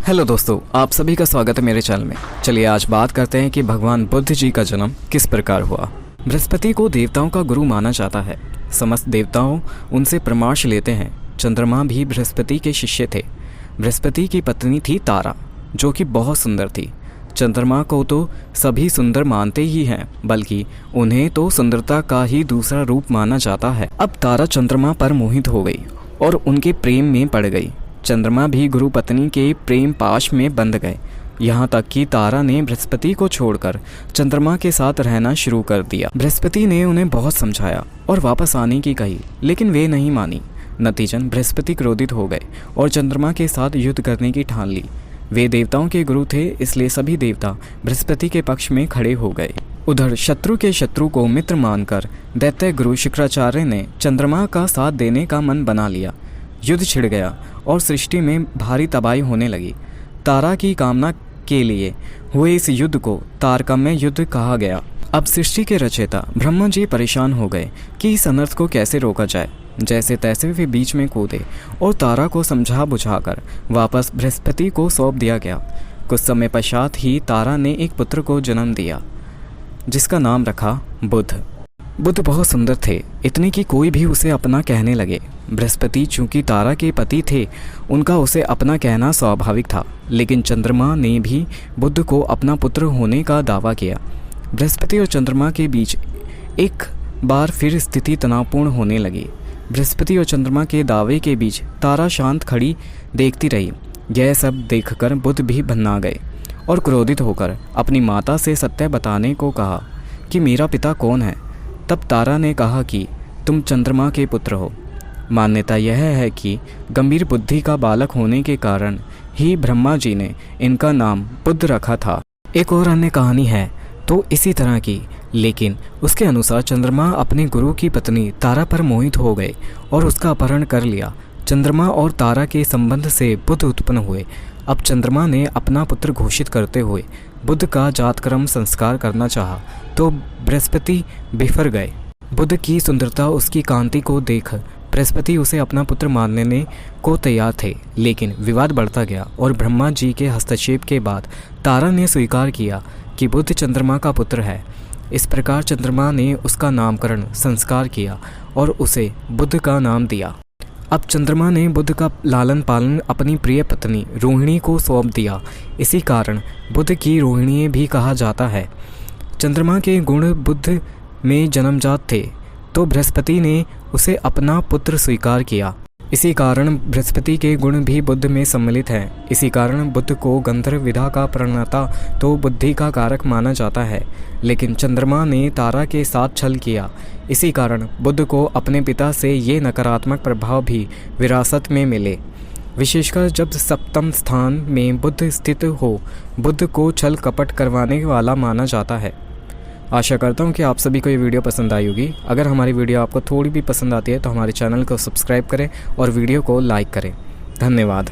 Hello दोस्तों, आप सभी का स्वागत है मेरे चैनल में। चलिए आज बात करते हैं कि भगवान बुद्ध जी का जन्म किस प्रकार हुआ। बृहस्पति को देवताओं का गुरु माना जाता है। समस्त देवताओं उनसे परामर्श लेते हैं। चंद्रमा भी बृहस्पति के शिष्य थे। बृहस्पति की पत्नी थी तारा, जो कि बहुत सुंदर थी। चंद्रमा को तो सभी सुंदर मानते ही हैं, बल्कि उन्हें तो सुंदरता का ही दूसरा रूप माना जाता है। अब तारा चंद्रमा पर मोहित हो गई और उनके प्रेम में पड़ गई। चंद्रमा भी गुरु पत्नी के प्रेम पाश में बंध गए। यहाँ तक कि तारा ने बृहस्पति को छोड़कर चंद्रमा के साथ रहना शुरू कर दिया। बृहस्पति ने उन्हें बहुत समझाया और वापस आने की कही, लेकिन वे नहीं मानी। नतीजन बृहस्पति क्रोधित हो गए और चंद्रमा के साथ युद्ध करने की ठान ली। वे देवताओं के गुरु थे, इसलिए सभी देवता बृहस्पति के पक्ष में खड़े हो गए। उधर शत्रु के शत्रु को मित्र मानकर दैत्य गुरु शुक्राचार्य ने चंद्रमा का साथ देने का मन बना लिया। युद्ध छिड़ गया और सृष्टि में भारी तबाही होने लगी। तारा की कामना के लिए हुए इस युद्ध को तारतम्य युद्ध कहा गया। अब सृष्टि के रचयिता ब्रह्मा जी परेशान हो गए कि इस अनर्थ को कैसे रोका जाए। जैसे तैसे वे बीच में कूदे और तारा को समझा बुझाकर वापस बृहस्पति को सौंप दिया गया। कुछ समय पश्चात ही तारा ने एक पुत्र को जन्म दिया, जिसका नाम रखा बुध। बुध बहुत सुंदर थे, इतने कि कोई भी उसे अपना कहने लगे। बृहस्पति चूंकि तारा के पति थे, उनका उसे अपना कहना स्वाभाविक था, लेकिन चंद्रमा ने भी बुध को अपना पुत्र होने का दावा किया। बृहस्पति और चंद्रमा के बीच एक बार फिर स्थिति तनावपूर्ण होने लगी। बृहस्पति और चंद्रमा के दावे के बीच तारा शांत खड़ी देखती रही। यह सब देखकर बुध भी भन्ना गए और क्रोधित होकर अपनी माता से सत्य बताने को कहा कि मेरा पिता कौन है। तब तारा ने कहा कि तुम चंद्रमा के पुत्र हो। मान्यता यह है कि गंभीर बुद्धि का बालक होने के कारण ही ब्रह्मा जी ने इनका नाम बुध रखा था। एक और अन्य कहानी है तो इसी तरह की, लेकिन उसके अनुसार चंद्रमा अपने गुरु की पत्नी तारा पर मोहित हो गए और उसका अपहरण कर लिया। चंद्रमा और तारा के संबंध से बुध उत्पन्न हुए। अब चंद्रमा ने अपना पुत्र घोषित करते हुए बुध का जातकर्म संस्कार करना चाहा, तो बृहस्पति बिफर गए। बुध की सुंदरता, उसकी कांति को देख बृहस्पति उसे अपना पुत्र मानने को तैयार थे, लेकिन विवाद बढ़ता गया और ब्रह्मा जी के हस्तक्षेप के बाद तारा ने स्वीकार किया कि बुध चंद्रमा का पुत्र है। इस प्रकार चंद्रमा ने उसका नामकरण संस्कार किया और उसे बुध का नाम दिया। अब चंद्रमा ने बुध का लालन पालन अपनी प्रिय पत्नी रोहिणी को सौंप दिया। इसी कारण बुध की रोहिणी भी कहा जाता है। चंद्रमा के गुण बुध में जन्मजात थे, तो बृहस्पति ने उसे अपना पुत्र स्वीकार किया। इसी कारण बृहस्पति के गुण भी बुध में सम्मिलित हैं। इसी कारण बुध को गंधर्व विधा का प्रणेता तो बुद्धि का कारक माना जाता है, लेकिन चंद्रमा ने तारा के साथ छल किया। इसी कारण बुध को अपने पिता से ये नकारात्मक प्रभाव भी विरासत में मिले। विशेषकर जब सप्तम स्थान में बुध स्थित हो, बुध को छल कपट करवाने वाला माना जाता है। आशा करता हूँ कि आप सभी को ये वीडियो पसंद आई होगी। अगर हमारी वीडियो आपको थोड़ी भी पसंद आती है तो हमारे चैनल को सब्सक्राइब करें और वीडियो को लाइक करें। धन्यवाद।